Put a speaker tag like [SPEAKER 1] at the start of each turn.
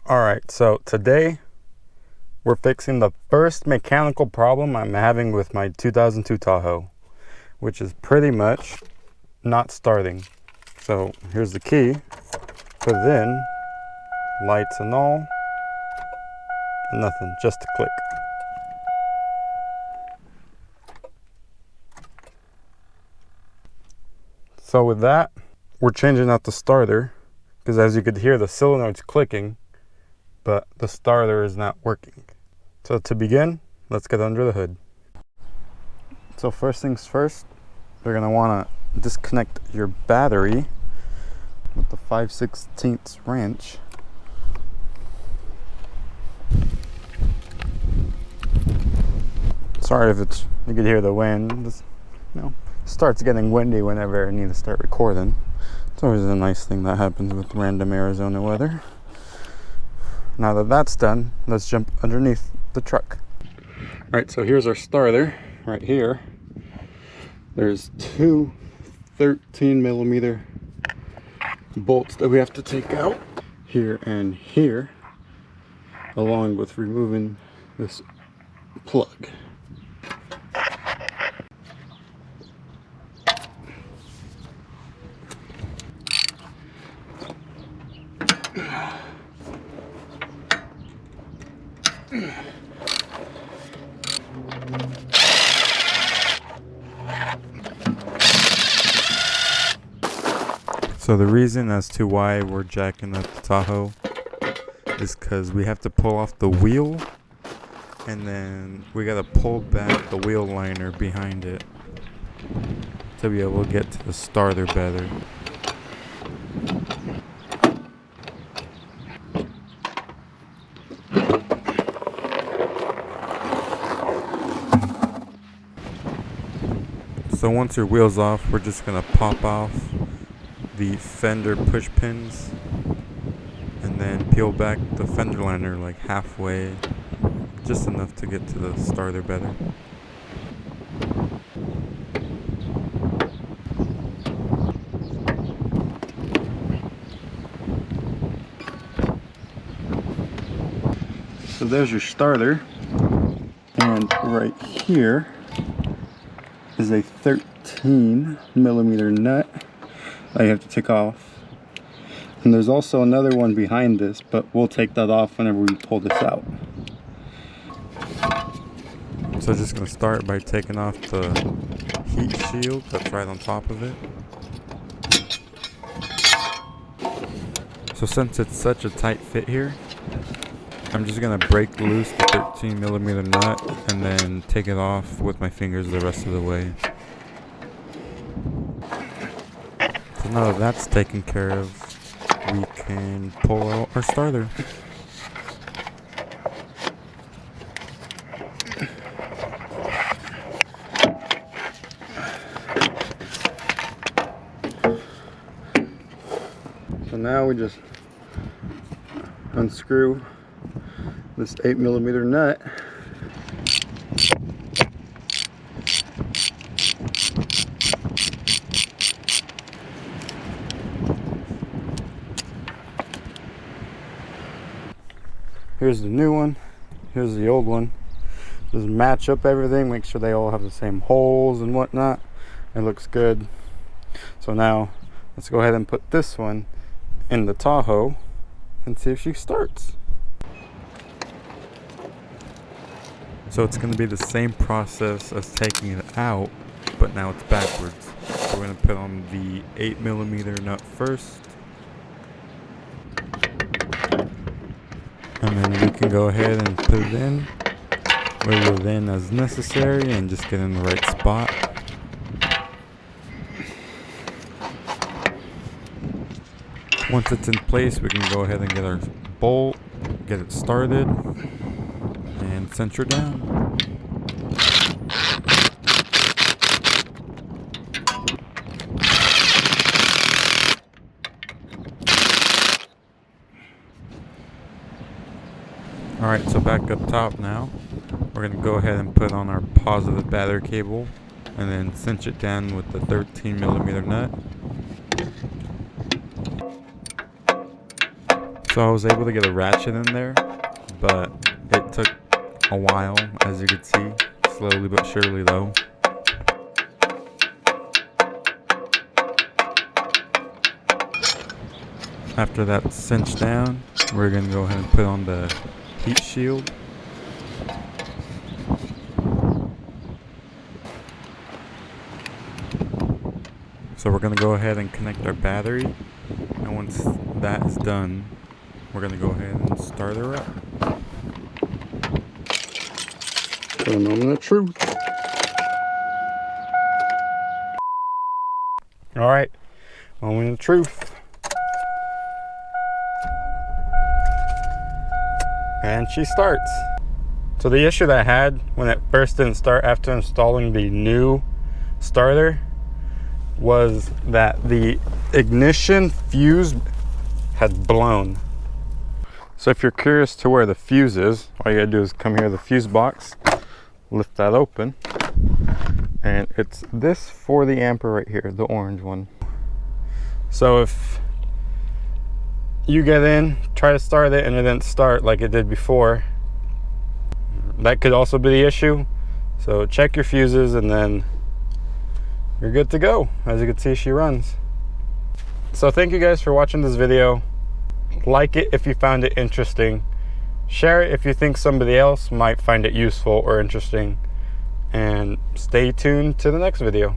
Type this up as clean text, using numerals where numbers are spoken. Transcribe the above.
[SPEAKER 1] Alright, so today we're fixing the first mechanical problem I'm having with my 2002 Tahoe, which is pretty much not starting. So here's the key, put it in, lights and all, nothing, just a click. So with that, we're changing out the starter, because as you could hear, the solenoid's clicking, but the starter is not working. So to begin, let's get under the hood. So first things first, you're going to want to disconnect your battery with the 5/16 wrench. Sorry if you could hear the wind. It starts getting windy whenever I need to start recording. It's always a nice thing that happens with random Arizona weather. Now that that's done, let's jump underneath the truck. Alright, so here's our starter right here. There's two 13mm bolts that we have to take out here and here, along with removing this plug. So the reason as to why we're jacking up the Tahoe is because we have to pull off the wheel, and then we got to pull back the wheel liner behind it to be able to get to the starter better. So once your wheel's off, we're just going to pop off the fender push pins and then peel back the fender liner like halfway, just enough to get to the starter better. So there's your starter, and right here is a 13mm nut that you have to take off, and there's also another one behind this, but we'll take that off whenever we pull this out. So just going to start by taking off the heat shield that's right on top of it. So since it's such a tight fit here, I'm just going to break loose the 13mm nut and then take it off with my fingers the rest of the way. So now that that's taken care of, we can pull out our starter. So now we just unscrew this 8mm nut. Here's the new one, here's the old one. Just match up everything, make sure they all have the same holes and whatnot. It looks good. So now let's go ahead and put this one in the Tahoe and see if she starts. So it's going to be the same process as taking it out, but now it's backwards. So we're going to put on the 8mm nut first, and then we can go ahead and put it in, wiggle it in as necessary, and just get in the right spot. Once it's in place, we can go ahead and get our bolt, get it started, and center down. Alright, so back up top now. We're going to go ahead and put on our positive battery cable and then cinch it down with the 13mm nut. So I was able to get a ratchet in there, but it took a while, as you could see, slowly but surely though. After that's cinched down, we're going to go ahead and put on the heat shield. So we're going to go ahead and connect our battery, and once that is done, we're going to go ahead and start her up. The moment of truth. Alright, moment of truth. And she starts. So the issue that I had when it first didn't start after installing the new starter was that the ignition fuse had blown. So if you're curious to where the fuse is, all you gotta do is come here to the fuse box, lift that open, and it's this 40 ampere right here, the orange one. So if you get in, try to start it, and it didn't start like it did before, that could also be the issue. So check your fuses and then you're good to go. As you can see, she runs. So thank you guys for watching this video. Like it if you found it interesting. Share it if you think somebody else might find it useful or interesting. And stay tuned to the next video.